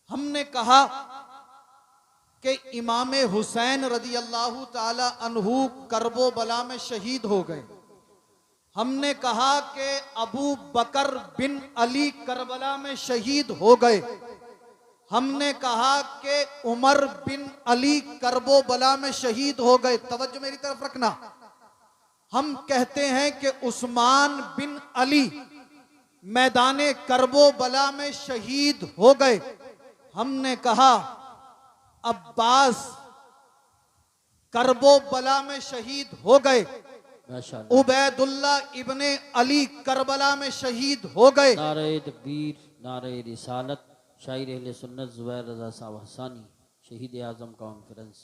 हमने कहा कि इमाम हुसैन रदी अल्लाह ताला अन्हु करबो बला में शहीद हो गए। हमने कहा कि अबू बकर बिन अली करबला में शहीद हो गए। हमने कहा कि उमर बिन अली करबो बला में शहीद हो गए। तवज्जो मेरी तरफ रखना। हम कहते हैं कि उस्मान बिन अली मैदाने करबो बला में शहीद हो गए। हमने कहा अब्बास करबो बला में शहीद हो गए। उबैदुल्ला इब्ने अली करबला में शहीद हो गए। नारे तकबीर, नारे रिसालत, शायर अहले सुन्नत जुबैर रज़ा साहब हसानी, शहीद आजम कॉन्फ्रेंस।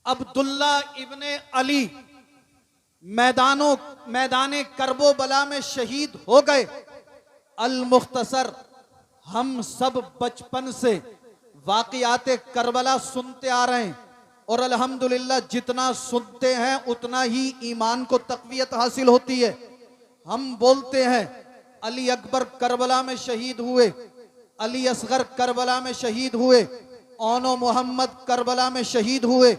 अब्दुल्ला इब्ने अली मैदाने करबो बला में शहीद हो गए। अल मुख्तसर, हम सब बचपन से वाक़ियात करबला सुनते आ रहे हैं और अल्हम्दुलिल्लाह जितना सुनते हैं उतना ही ईमान को तक़वियत हासिल होती है। हम बोलते हैं अली अकबर करबला में शहीद हुए, अली असगर करबला में शहीद हुए, ओनो मोहम्मद करबला में शहीद हुए,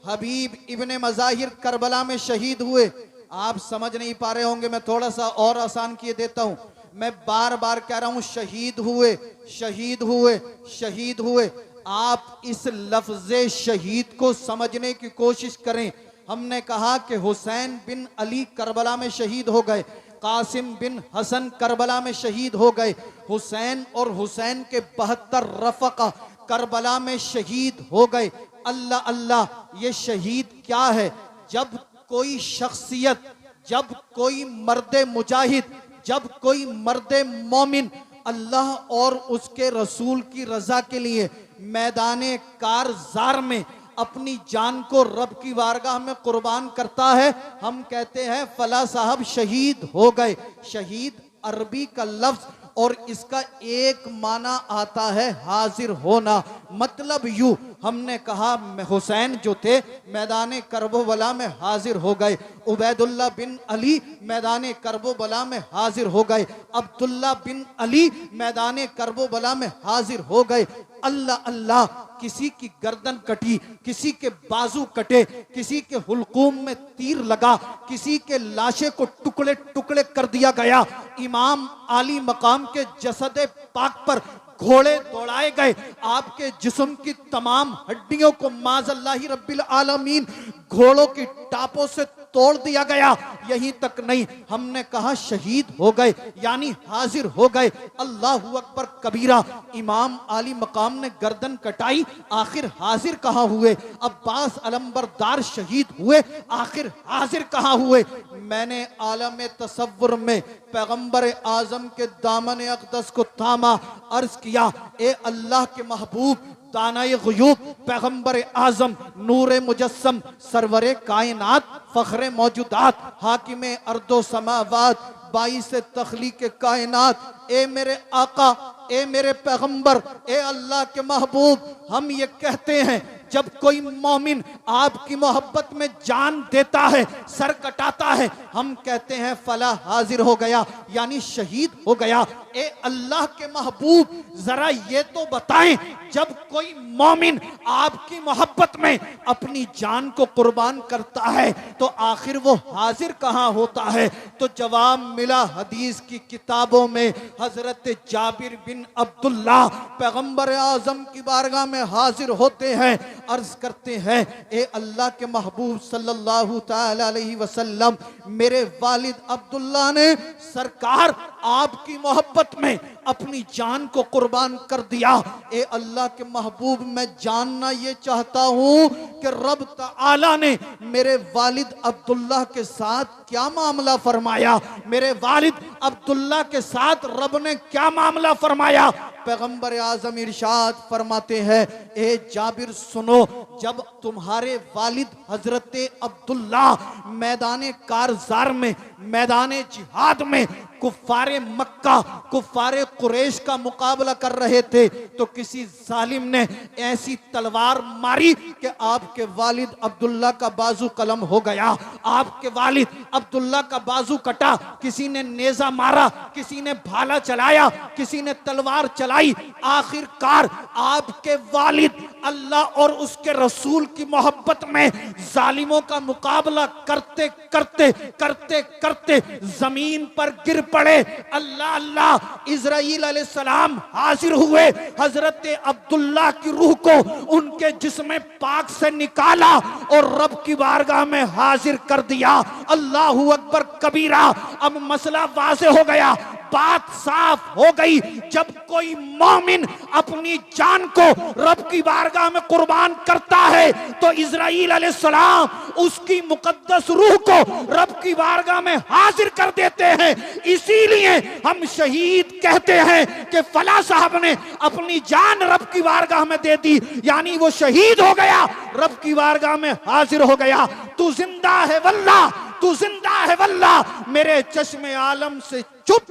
हबीब इब्ने मज़ाहिर करबला में शहीद हुए। आप समझ नहीं पा रहे होंगे, मैं थोड़ा सा और आसान किए देता हूं। मैं बार बार कह रहा हूं शहीद हुए, शहीद हुए, शहीद हुए। आप इस लफ्ज़े शहीद को समझने की कोशिश करें। हमने कहा कि हुसैन बिन अली करबला में शहीद हो गए, कासिम बिन हसन करबला में शहीद हो गए, हुसैन और हुसैन के 72 रफ़क़ा करबला में शहीद हो गए। अल्लाह अल्लाह, ये शहीद क्या है? जब कोई शख्सियत, जब कोई मर्द मुजाहिद, जब कोई मर्द मोमिन अल्लाह और उसके रसूल की रजा के लिए मैदाने कारज़ार में अपनी जान को रब की वारगाह में कुर्बान करता है, हम कहते हैं फला साहब शहीद हो गए। शहीद अरबी का लफ्ज और इसका एक माना आता है हाजिर होना। मतलब यूं, हमने कहा हुसैन जो थे मैदाने करबो बला में हाजिर हो गए, उबैदुल्ला बिन अली मैदाने करबो बला में हाजिर हो गए, अब्दुल्ला बिन अली मैदाने करबो बला में हाजिर हो गए। अल्लाह अल्लाह, किसी की गर्दन कटी, किसी के बाजू कटे, किसी के हुलकूम में तीर लगा, किसी के लाशे को टुकड़े टुकड़े कर दिया गया। इमाम आली मकाम के जसदे पाक पर घोड़े दौड़ाए गए, आपके जिस्म की तमाम हड्डियों को माज़ल्लाहि रब्बिल आलमीन घोड़ों की टापों से तोड़ दिया गया। यहीं तक नहीं, हमने कहा शहीद हो गए यानी हाजिर हो गए। अल्लाहु अकबर कबीरा। इमाम आली मकाम ने गर्दन कटाई, आखिर हाजिर कहाँ हुए? अब्बास अलंबरदार शहीद हुए, आखिर हाजिर कहाँ हुए? मैंने आलम तसव्वुर में पैगंबर आजम के दामन अक़दस को थामा, अर्ज किया, ए अल्लाह के महबूब, दानाए ग़ुयूब, पैगंबर आजम, नूरे मुजस्सम, सरवरे कायनात, फ़ख्रे मौजूदात, हाकिमे अर्दो समावात, बाइसे तख्लीक़ कायनात, ए मेरे आका, ए मेरे पैगंबर, ए अल्लाह के महबूब, हम ये कहते हैं जब कोई मोमिन आपकी मोहब्बत में जान देता है, सर कटाता है, हम कहते हैं फला हाजिर हो गया यानी शहीद हो गया। ए अल्लाह के महबूब, जरा ये तो बताएं, जब कोई मोमिन आपकी मोहब्बत में अपनी जान को कुर्बान करता है तो आखिर वो हाजिर कहाँ होता है? तो जवाब मिला हदीस की किताबों में। हजरत जाबिर बिन अब्दुल्ला पैगंबर आजम की बारगाह में हाजिर होते हैं, अर्ज करते हैं, ए अल्लाह के महबूब सल्लल्लाहु ताला अलैहि वसल्लम, मेरे वालिद अब्दुल्ला ने सरकार आपकी मोहब्बत में अपनी जान को कुर्बान कर दिया। ए अल्लाह के महबूब, मैं जानना ये चाहता हूं कि रब तआला ने मेरे वालिद अब्दुल्ला के साथ क्या मामला फरमाया? मेरे वालिद अब्दुल्ला के साथ रब ने क्या मामला फरमाया? पैगंबर आजम इरशाद फरमाते हैं, ए जाबिर सुनो, जब तुम्हारे वालिद हजरत अब्दुल्ला मैदाने कारज़ार में, मैदाने जिहाद में कुफ्फारे मक्का, कुफ्फारे कुरैश का मुकाबला कर रहे थे तो किसी जालिम ने ऐसी तलवार मारी कि आपके वालिद अब्दुल्ला का बाजू कलम हो गया। आपके वालिद अब्दुल्ला का बाजू कटा। किसी ने नेजा मारा, किसी ने भाला चलाया, किसी ने तलवार चलाई। आखिरकार आपके वालिद अल्लाह और उसके रसूल की मोहब्बत में जालिमों का मुकाबला करते करते करते करते जमीन पर गिर पड़े। अल्लाह अल्लाह, इजराइल अलैहिस्सलाम हाजिर हुए। हजरत अब्दुल्ला की रूह को उनके जिस्म पाक से निकाला और रब की बारगाह में हाजिर कर दिया। अल्लाहू अकबर कबीरा। अब मसला वाज़े हो गया, बात साफ हो गई। जब कोई मोमिन अपनी जान को रब की बारगाह में कुर्बान करता है तो इजराइल अलैहिस्सलाम उसकी मुकद्दस रूह को रब की बारगाह में हाजिर कर देते हैं। इसीलिए हम शहीद कहते हैं कि फला साहब ने अपनी जान रब की बारगाह में दे दी, यानी वो शहीद हो गया, रब की बारगाह में हाजिर हो गया। तू जिंदा है वल्लाह, तू जिंदा है वल्लाह, मेरे चश्मे आलम से चुप।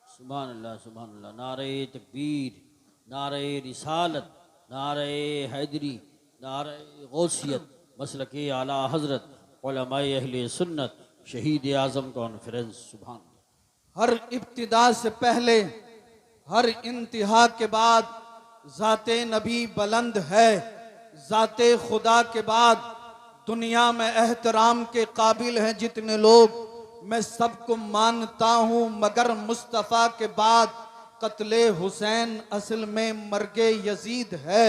सुभान अल्लाह, सुभान अल्लाह। नारे तकबीर, नारे रिसालत, नारे हैदरी, नारे गौसियत, मसलके आला हजरत, उलमाए अहले सुन्नत, शहीद आजम कॉन्फ्रेंस। सुभान। हर इब्तिदा से पहले, हर इंतहा के बाद ज़ाते नबी बुलंद है। ज़ाते खुदा के बाद दुनिया में एहतराम के काबिल हैं जितने लोग, मैं सबको मानता हूँ, मगर मुस्तफ़ा के बाद कत्ले हुसैन असल में मर्गे यजीद है।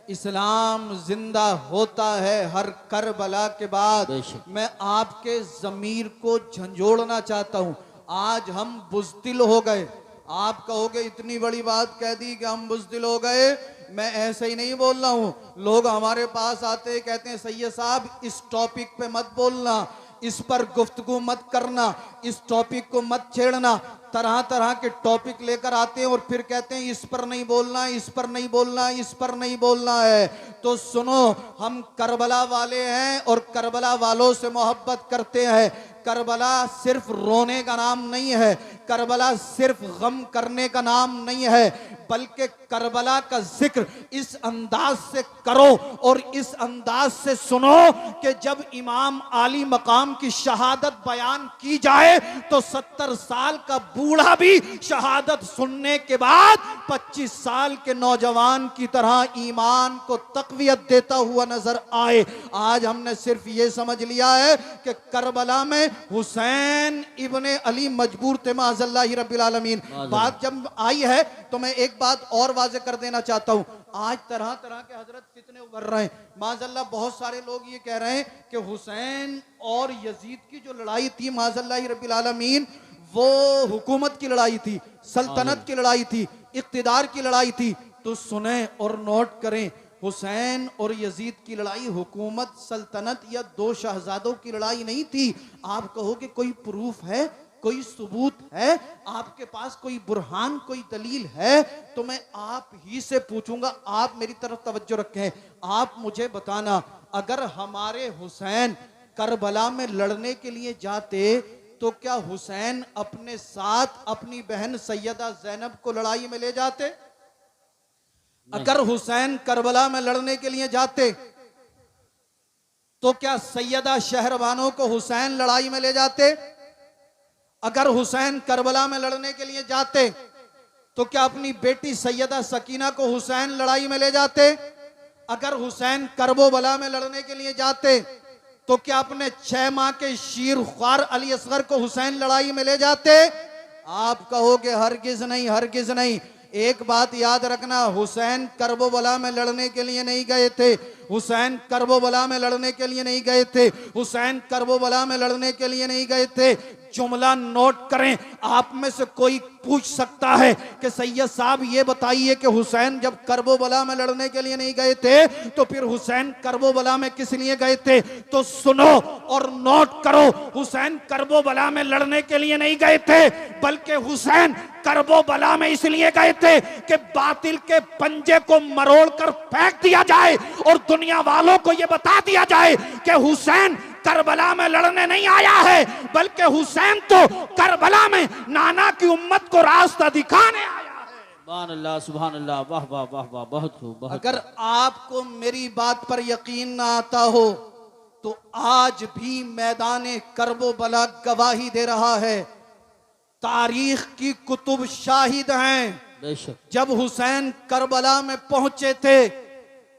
इस्लाम जिंदा होता है हर करबला के बाद। मैं आपके ज़मीर को झंझोड़ना चाहता हूँ। आज हम बुज़दिल हो गए। आप कहोगे इतनी बड़ी बात कह दी कि हम बुज़दिल हो गए। मैं ऐसे ही नहीं बोल रहा हूँ। लोग हमारे पास आते हैं, कहते हैं सैयद साहब इस टॉपिक पे मत बोलना, इस पर गुफ्तगू मत करना, इस टॉपिक को मत छेड़ना। तरह तरह के टॉपिक लेकर आते हैं और फिर कहते हैं इस पर नहीं बोलना, इस पर नहीं बोलना, इस पर नहीं बोलना है। तो सुनो, हम करबला वाले हैं और करबला वालों से मोहब्बत करते हैं। करबला सिर्फ रोने का नाम नहीं है, करबला सिर्फ गम करने का नाम नहीं है, बल्कि करबला का जिक्र इस अंदाज से करो और इस अंदाज से सुनो कि जब इमाम आली मकाम की शहादत बयान की जाए तो 70 साल का बूढ़ा भी शहादत सुनने के बाद 25 साल के नौजवान की तरह ईमान को तक़वियत देता हुआ नजर आए। आज हमने सिर्फ ये समझ लिया है कि करबला में हुसैन इब्ने अली मजबूर थे, माज़ल्लाहि रब्बिल आलमीन। बात जब आई है तो मैं एक बात और वाज़े कर देना चाहता हूँ। आज तरह तरह के हजरत फितने उभर रहे हैं माज़ल्लाह। बहुत सारे लोग ये कह रहे हैं कि हुसैन और यजीद की जो लड़ाई थी माज़ल्लाहि रब्बिल आलमीन, वो हुकूमत की लड़ाई थी, सल्तनत की लड़ाई थी, इक़्तिदार की लड़ाई थी। तो सुने और नोट करें, हुसैन और यजीद की लड़ाई हुकूमत, सल्तनत या दो शहजादों की लड़ाई नहीं थी। आप कहोगे कोई प्रूफ है, कोई सबूत है, आपके पास कोई बुरहान, कोई दलील है? तो मैं आप ही से पूछूंगा, आप मेरी तरफ तवज्जो रखें। आप मुझे बताना, अगर हमारे हुसैन करबला में लड़ने के लिए जाते तो क्या हुसैन अपने साथ अपनी बहन सैयदा ज़ैनब को लड़ाई में ले जाते? अगर हुसैन करबला में लड़ने के लिए जाते तो क्या सैयदा शहरबानों को हुसैन लड़ाई में ले जाते? अगर हुसैन करबला में लड़ने के लिए जाते तो क्या अपनी बेटी सैयदा सकीना को हुसैन लड़ाई में ले जाते? अगर हुसैन करबला में लड़ने के लिए जाते तो क्या अपने 6 माह के शीर ख्वार अली असगर को हुसैन लड़ाई में ले जाते? आप कहोगे हरगिज नहीं, हरगिज नहीं। एक बात याद रखना, हुसैन करबला में लड़ने के लिए नहीं गए थे। हुसैन करबला में लड़ने के लिए नहीं गए थे। हुसैन करबला में लड़ने के लिए नहीं गए थे। जुमला नोट करें। आप में से कोई पूछ सकता है कि सैयद साहब ये बताइए कि हुसैन जब करबला में लड़ने के लिए नहीं गए थे तो फिर हुसैन करबला में किस लिए गए थे? तो सुनो और नोट करो, हुसैन करबला में लड़ने के लिए नहीं गए थे, बल्कि हुसैन करबला में इसलिए गए थे कि बातिल के पंजे को मरोड़ कर फेंक दिया जाए और दुनिया वालों को यह बता दिया जाए कि हुसैन करबला में लड़ने नहीं आया है, बल्कि हुसैन तो करबला में नाना की उम्मत को रास्ता दिखाने आया है। सुभान अल्लाह, वाह वाह वाह वाह, बहुत खूब, बहुत अगर आपको मेरी बात पर यकीन ना आता हो तो आज भी मैदान करबला गवाही दे रहा है, तारीख की कुतुब शाहिद हैं। बेशक। जब हुसैन करबला में पहुंचे थे,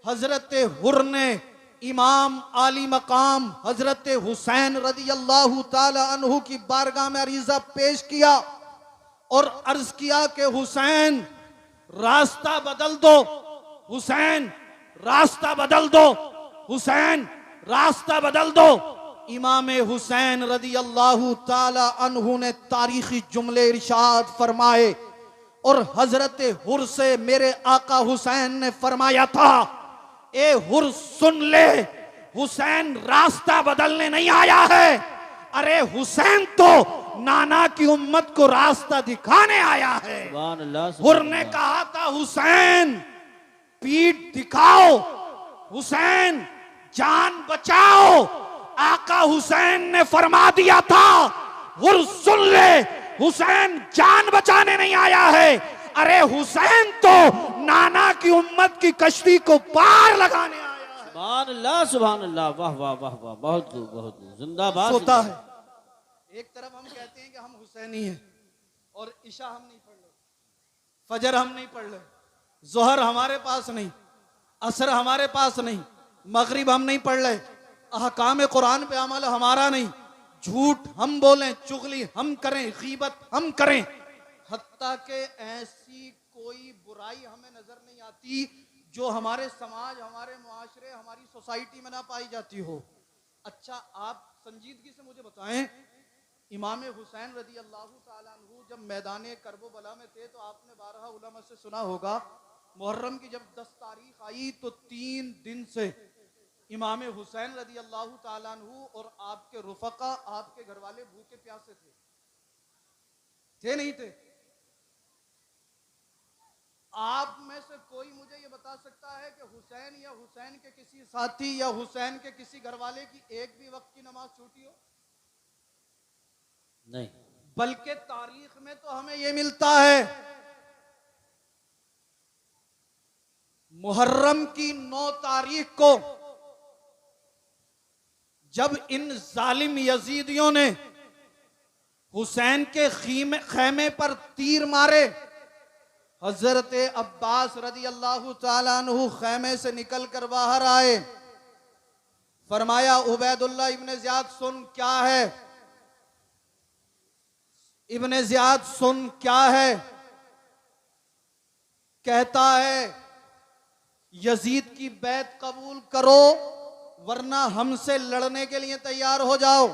हजरत हुर ने इमाम आली मकाम हजरत हुसैन रदी अल्लाह ताला अन्हु की बारगाह में अरीजा पेश किया और अर्ज किया कि हुसैन रास्ता बदल दो, हुसैन रास्ता बदल दो, हुसैन रास्ता बदल दो। इमाम हुसैन रदी अल्लाह ताला अन्हु ने तारीखी जुमले इरशाद फरमाए और हजरत हुर से मेरे आका हुसैन ने फरमाया था, ए हुर सुन ले, हुसैन रास्ता बदलने नहीं आया है, अरे हुसैन तो नाना की उम्मत को रास्ता दिखाने आया है। सुभान अल्लाह, हुर ने कहा था, हुसैन पीठ दिखाओ, हुसैन जान बचाओ। आका हुसैन ने फरमा दिया था, हुर सुन ले, हुसैन जान बचाने नहीं आया है, अरे हुसैन तो नाना की उम्मत की कश्ती को पार लगाने आया है। सुभान अल्लाह, सुभान अल्लाह, वाह वाह वाह वाह, बहुत खूब, बहुत खूब, जिंदाबाद। सोता है, एक तरफ हम कहते हैं कि हम हुसैनी हैं और इशा हम नहीं पढ़ ले, फजर हम नहीं पढ़ ले, जोहर हमारे पास नहीं, असर हमारे पास नहीं, मगरिब हम नहीं पढ़ ले, अहकाम कुरान पे अमल हमारा नहीं, झूठ हम बोलें, चुगली हम करें, गीबत हम करें, हत्ता के ऐसी कोई बुराई हमें नजर नहीं आती जो हमारे समाज, हमारे मुआशरे, हमारी सोसाइटी में ना पाई जाती हो। अच्छा, आप संजीदगी से मुझे बताएं, इमाम हुसैन रदी अल्लाह ताला अन्हु जब मैदान करबला में थे तो आपने 12 उलमा से सुना होगा, मुहर्रम की जब 10 तारीख आई तो 3 दिन से इमाम हुसैन रदी अल्लाह ताला अन्हु और आपके रुफका, आपके घर वाले भूखे प्यासे थे नहीं थे? आप में से कोई मुझे ये बता सकता है कि हुसैन या हुसैन के किसी साथी या हुसैन के किसी घरवाले की एक भी वक्त की नमाज छूटी हो? नहीं। बल्कि तारीख में तो हमें यह मिलता है, मुहर्रम की 9 तारीख को जब इन जालिम यजीदियों ने हुसैन के खैमे पर तीर मारे, हजरत अब्बास रदी अल्लाह ताला अन्हु खैमे से निकल कर बाहर आए, फरमाया उबैदुल्लाह इब्ने ज़ियाद सुन क्या है, इब्ने ज़ियाद सुन क्या है, कहता है यजीद की बैत कबूल करो वरना हमसे लड़ने के लिए तैयार हो जाओ।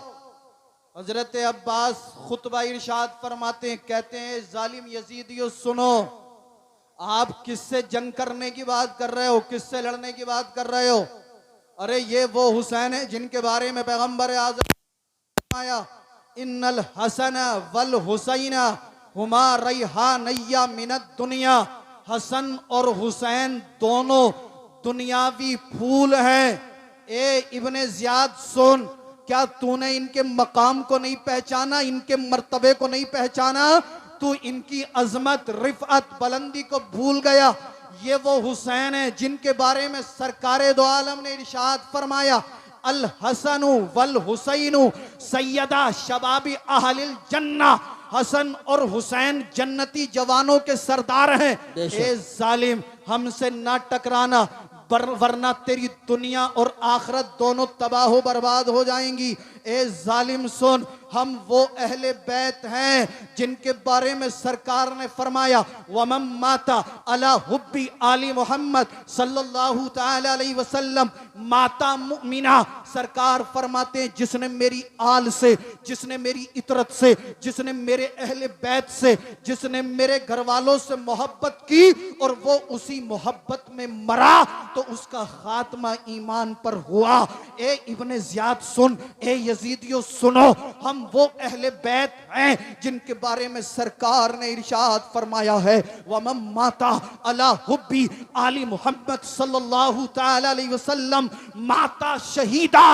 हजरत अब्बास खुतबा इरशाद फरमाते हैं, कहते हैं जालिम यजीदियों सुनो, आप किससे जंग करने की बात कर रहे हो, किससे लड़ने की बात कर रहे हो? अरे ये वो हुसैन है जिनके बारे में पैगंबर आज़म फरमाया, इन्नल हसन वल हुसैन हुमा रैहानय्या मिनद दुनिया, हसन और हुसैन दोनों दुनियावी फूल हैं। ए इब्ने ज़ियाद सुन, क्या तूने इनके मकाम को नहीं पहचाना, इनके मर्तबे को नहीं पहचाना? तू इनकी अजमत, रिफअत, बुलंदी को भूल गया। ये वो हुसैन है जिनके बारे में सरकारे दो आलम ने इरशाद फरमाया, अल हसनु वल हुसैनु सैयदा शबाबी अहलिल जन्ना, हसन और हुसैन जन्नती जवानों के सरदार हैं। ए जालिम, हमसे ना टकराना वरना तेरी दुनिया और आखिरत दोनों तबाह बर्बाद हो जाएंगी। ए जालिम सुन, हम वो अहले बैत हैं जिनके बारे में सरकार ने फरमाया, वमम माता अला हुब्बी आली मोहम्मद सल्लल्लाहु ताला अलैहि वसल्लम माता मुमिना। सरकार फरमाते हैं जिसने मेरी आल से, जिसने मेरी इतरत से, जिसने मेरे अहले बैत से, जिसने मेरे घर वालों से मोहब्बत की और वो उसी मोहब्बत में मरा तो उसका खात्मा ईमान पर हुआ। ए इब्ने ज़ियाद सुन, ए यजीदियों सुनो, हम वो अहले बैत हैं जिनके बारे में सरकार ने इरशाद फरमाया है, वमम माता अला हुब्बी आली मोहम्मद सल्लल्लाहु ताला अलैहि वसल्लम माता शहीदा।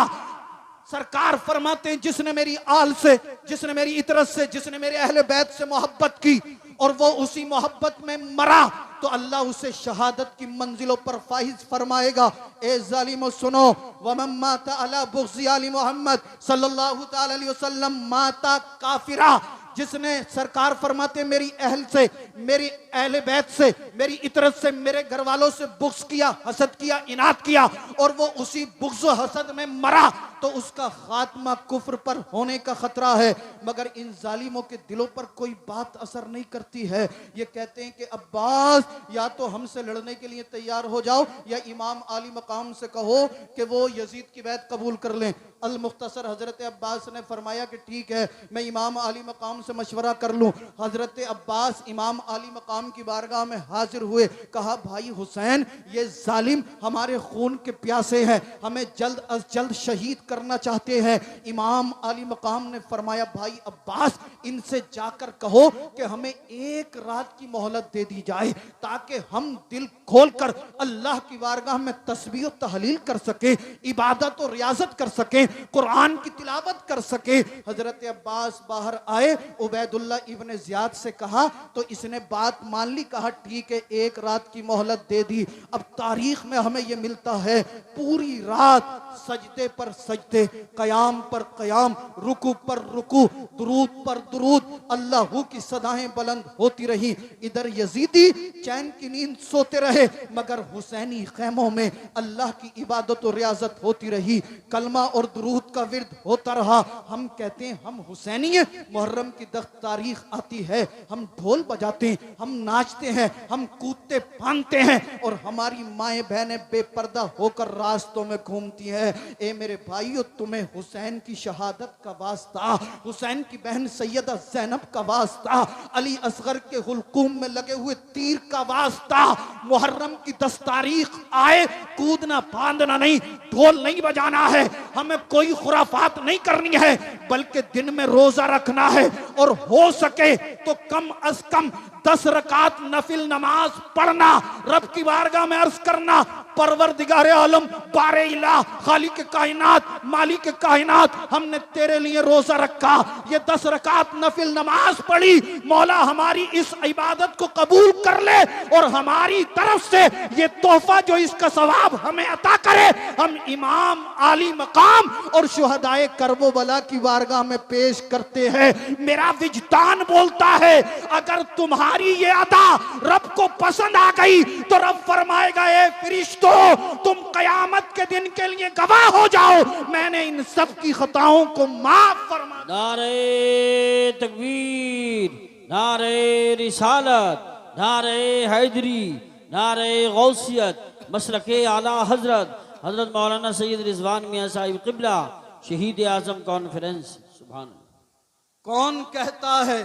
सरकार फरमाते हैं जिसने मेरी आल से, जिसने मेरी इतरत से, जिसने मेरे अहले बैत से मोहब्बत की और वो उसी मोहब्बत में मरा तो अल्लाह उसे शहादत की मंजिलों पर फाइज फरमाएगा। ए जालिमो सुनो, वमन माता अला बुग़्ज़ि आली मोहम्मद सल्लल्लाहु तआला अलैहि वसल्लम माता काफिरा, जिसने सरकार फरमाते मेरी अहल से, मेरी अहले बैत से, मेरी इतरत से, मेरे घर वालों से बुग़्ज़ किया, हसद किया, इनाद किया और वो उसी बुग़्ज़ व हसद में मरा तो उसका खात्मा कुफ्र पर होने का खतरा है। मगर इन जालिमों के दिलों पर कोई बात असर नहीं करती है। ये कहते हैं कि अब्बास या तो हमसे लड़ने के लिए तैयार हो जाओ या इमाम आली मकाम से कहो कि वो यजीद की बैत कबूल कर लें। अल मुख्तसर हजरत अब्बास ने फरमाया कि ठीक है, मैं इमाम आली मकाम से मशवरा कर लूं। हजरत अब्बास इमाम आली मकाम की बारगाह में हाजिर हुए। कहा भाई हुसैन, ये जालिम हमारे खून के प्यासे हैं, हमें जल्द अज जल्द शहीद करना चाहते हैं। इमाम आली मकाम ने फरमाया भाई अब्बास, इनसे जाकर कहो कि हमें एक रात की मोहलत दे दी जाए ताकि हम दिल खोलकर अल्लाह की बारगाह में तस्बीह और तहलील कर सके, इबादत और रियाजत कर सके, कुरान की तिलावत कर सके। हजरत अब्बास बाहर आए, उबैदुल्लाह इब्ने ज़ियाद से कहा तो इसने बात मान ली। कहा ठीक है, एक रात की मोहलत दे दी। अब तारीख में हमें यह मिलता है पूरी रात सजदे पर सजदे, कयाम पर कयाम, रुकू पर रुकू, दुरूद पर दुरूद, अल्लाहू की सदाएं बुलंद होती रही। इधर यजीदी चैन की नींद सोते रहे मगर हुसैनी खैमों में अल्लाह की इबादत और रियाजत होती रही, कलमा और दुरूद का विर्द होता रहा। हम कहते हैं हम हुसैनी हैं, मुहर्रम की 10 तारीख आती है, हम ढोल बजाते हैं, हम नाचते हैं, हम कूदते फांदते हैं और हमारी माएँ बहनें बेपर्दा होकर रास्तों में घूमती हैं। ए मेरे भाइयों, तुम्हें हुसैन की शहादत का वास्ता, हुसैन की बहन सैयदा ज़ैनब का वास्ता, अली असगर के हुलकूम में लगे हुए तीर का वास्ता, मुहर्रम की 10 तारीख आए, कूदना फांदना नहीं, ढोल नहीं बजाना है, हमें कोई खुराफात नहीं करनी है, बल्कि दिन में रोजा रखना है और हो सके तो कम अज कम 10 रकात नफिल नमाज पढ़ना, रब की बारगाह में अर्ज करना परवरदिगार आलम बारे इला खालिक कायनात मालिक कायनात, हमने तेरे लिए रोजा रखा, ये 10 रकात नफिल नमाज पढ़ी, मौला हमारी इस इबादत को कबूल कर ले और हमारी तरफ से ये तोहफा जो इसका सवाब हमें अता करे, हम इमाम आली मकाम और शुहदाए करबो बला की बारगाह में पेश करते हैं। मेरा विजदान बोलता है अगर तुम्हारी ये अदा रब को पसंद आ गई तो रब फरमाएगा ए फरिश्तों, तुम कयामत के दिन के लिए गवाह हो जाओ, मैंने इन सब की खताओं को माफ फरमा। नारे तकबीर, नारे रिसालत, नारे हैदरी, नारे गौसियत, मसलके आला हजरत हजरत मौलाना सैयद रिजवान मियां साहिब क़िबला शहीद आजम कॉन्फ्रेंस। सुभान अल्लाह। कौन कहता है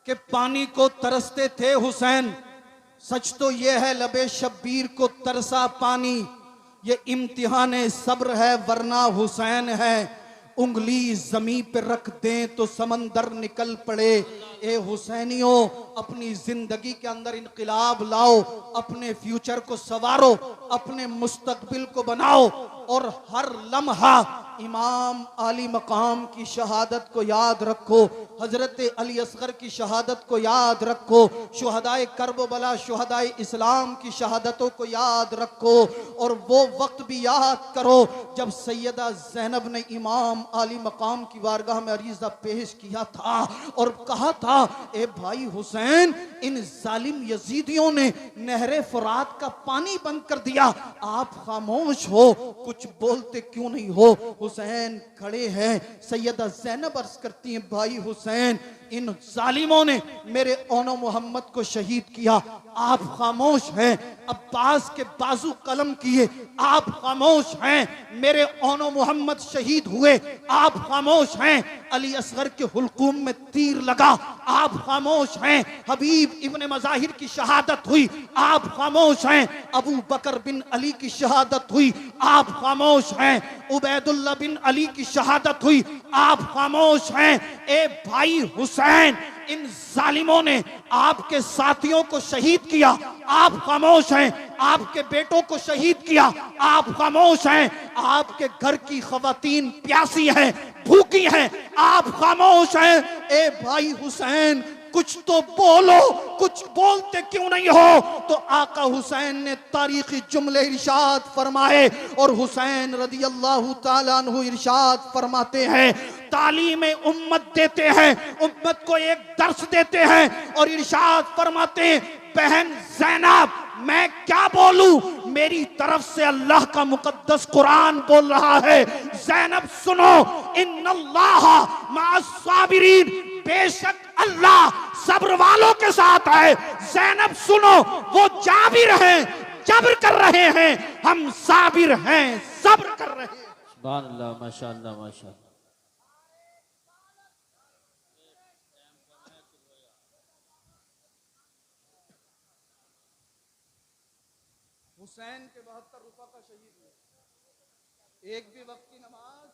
कि पानी को तरसते थे हुसैन, सच तो यह है लबे शब्बीर को तरसा पानी, ये इम्तिहान सब्र है वरना हुसैन है, उंगली जमी पे रख दें तो समंदर निकल पड़े। ए हुसैनियों, अपनी जिंदगी के अंदर इनकलाब लाओ, अपने फ्यूचर को संवारो, अपने मुस्तकबिल को बनाओ और हर लम्हा इमाम आली मकाम की शहादत को याद रखो, हजरत अली असगर की शहादत को याद रखो, शुहदाए करबला शुहदाए इस्लाम की शहादतों को याद रखो और वो वक्त भी याद करो जब सैयदा ज़ैनब ने इमाम आली मकाम की बारगाह में अरीज़ा पेश किया था और कहा था ए भाई हुसैन, इन जालिम यजीदियों ने नहरे फुरात का पानी बंद कर दिया, आप खामोश हो, कुछ बोलते क्यों नहीं हो। हुसैन खड़े हैं, सैयदा ज़ैनब अर्ज करती हैं भाई हुसैन, इन जालिमों ने मेरे ओनो मोहम्मद को शहीद किया, आप खामोश हैं, अब्बास के बाजू कलम किए, आप खामोश हैं, मेरे ओनो मोहम्मद शहीद हुए, आप खामोश हैं, अली असगर के हुलकूम में तीर लगा, आप खामोश हैं, हबीब इब्ने मज़ाहिर की शहादत हुई, आप खामोश हैं, अबू बकर बिन अली की शहादत हुई, आप खामोश हैं, उबैदुल्लाह बिन अली की शहादत हुई, आप खामोश हैं। ए भाई हुसैन, इन जालिमों ने आपके साथियों को शहीद किया, आप खामोश हैं, आपके बेटों को शहीद किया, आप खामोश हैं। आपके घर की खवातीन प्यासी हैं, भूखी हैं, आप खामोश हैं। ए भाई हुसैन, कुछ तो बोलो, कुछ बोलते क्यों नहीं हो? तो आका हुसैन ने तारीखी जुमले इरशाद फरमाए और हुसैन रदी अल्लाह ताला अन्हु इरशाद फरमाते हैं, तालीम उम्मत देते हैं, उम्मत को एक दर्स देते हैं और इरशाद फरमाते हैं, बहन ज़ैनब मैं क्या बोलूं, मेरी तरफ से अल्लाह का मुकद्दस कुरान बोल रहा है। ज़ैनब सुनो, इन्नल्लाह मअस-साबिरीन, बेशक अल्लाह सब्र वालों के साथ है। ज़ैनब सुनो, वो जाबिर हैं, जब्र कर रहे हैं, हम साबिर हैं, सब्र कर रहे हैं। सुभान अल्लाह, माशाअल्लाह माशाअल्लाह। हुसैन के 72 रुपए का शहीद हुआ, एक भी वक्त की नमाज,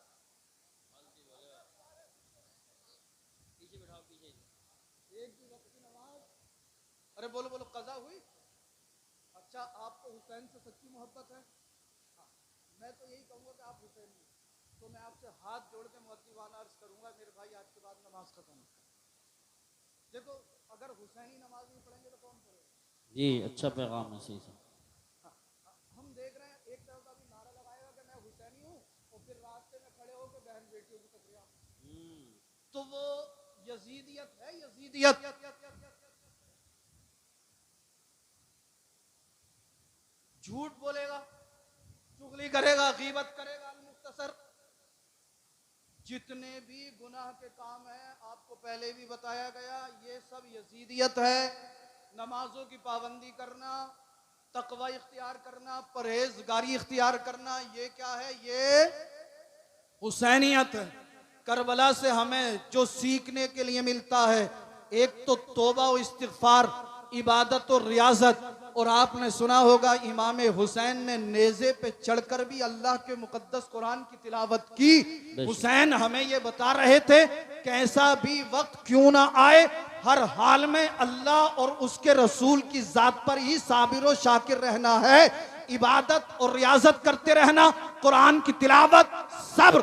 एक भी वक्त की नमाज, अरे बोलो बोलो, कज़ा हुई। अच्छा, आपको हुसैन से सच्ची मोहब्बत है? हाँ, मैं तो यही कहूँगा कि आप हुसैन हैं, तो मैं आपसे हाथ जोड़ के मुअद्दिबाना अर्ज करूँगा, मेरे भाई आज के बाद नमाज खत्म। देखो, अगर हुसैनी नमाज नहीं पढ़ेंगे तो कौन पढ़ेगा? जी, अच्छा पैगाम है, सही से। हम देख रहे हैं एक तरफ अभी नारा लगाएगा कि मैं हुसैनी हूँ और फिर रास्ते में खड़े होकर बहन बेटियों की तकरीर, तो वो यजीदियत है, यजीदियत। झूठ बोलेगा, चुगली करेगा, गीबत करेगा। मुख्तसर जितने भी गुनाह के काम हैं, आपको पहले भी बताया गया, ये सब यजीदियत है। नमाजों की पाबंदी करना, तकवा इख्तियार करना, परहेजगारी इख्तियार करना, ये क्या है? ये हुसैनियत है। करबला से हमें जो सीखने के लिए मिलता है, एक तो तौबा और इस्तिगफार, इबादत और रियाजत। और आपने सुना होगा इमाम हुसैन ने नेज़े पे चढ़कर भी अल्लाह के मुकद्दस कुरान की तिलावत की। हुसैन हमें ये बता रहे थे, कैसा भी वक्त क्यों ना आए, हर हाल में अल्लाह और उसके रसूल की जात पर ही साबिर और शाकिर रहना है। इबादत और रियाजत करते रहना, कुरान की तिलावत, सब्र,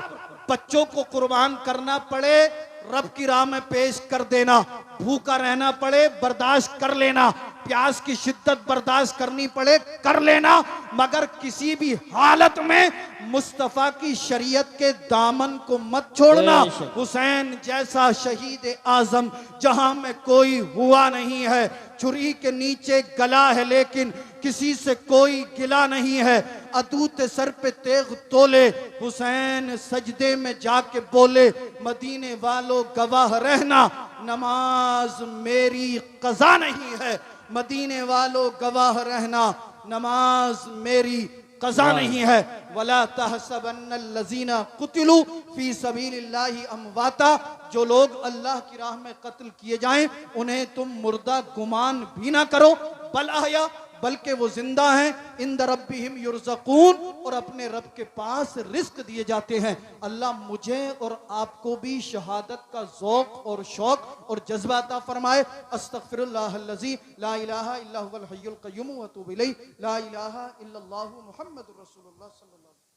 बच्चों को कुर्बान करना पड़े रब की राह में पेश कर देना, भूखा रहना पड़े बर्दाश्त कर लेना, प्यास की शिद्दत बर्दाश्त करनी पड़े कर लेना, मगर किसी भी हालत में मुस्तफा की शरीयत के दामन को मत छोड़ना। हुसैन जैसा शहीद आजम जहां में कोई हुआ नहीं है। छुरी के नीचे गला है लेकिन किसी से कोई गिला नहीं है। अदूत सर पे तेग तोले, हुसैन सजदे में जाके बोले, मदीने वालों गवाह रहना, नमाज मेरी कज़ा नहीं है। मदीने वालों गवाह रहना, नमाज मेरी कज़ा नहीं है। वला तहसबन्नल्लज़ीना कुतिलू फी सबीलिल्लाहि अमवाता, जो लोग अल्लाह की राह में कत्ल किए जाएं उन्हें तुम मुर्दा गुमान भी ना करो, बल अहया, बल्कि वो जिंदा हैं, इंद रब्बिहिम युरज़क़ून, और अपने रब के पास रिस्क दिए जाते हैं। अल्लाह मुझे और आपको भी शहादत का ज़ौक़ और शौक़ और जज्बा अता फरमाए। अस्तग़फिरुल्लाहल्लज़ी ला इलाहा इल्ला हुवल हय्युल क़य्यूम व अतूबु इलैहि, ला इलाहा इल्लल्लाहु मुहम्मदुर रसूलुल्लाह सल्लल्लाहु अलैहि वसल्लम।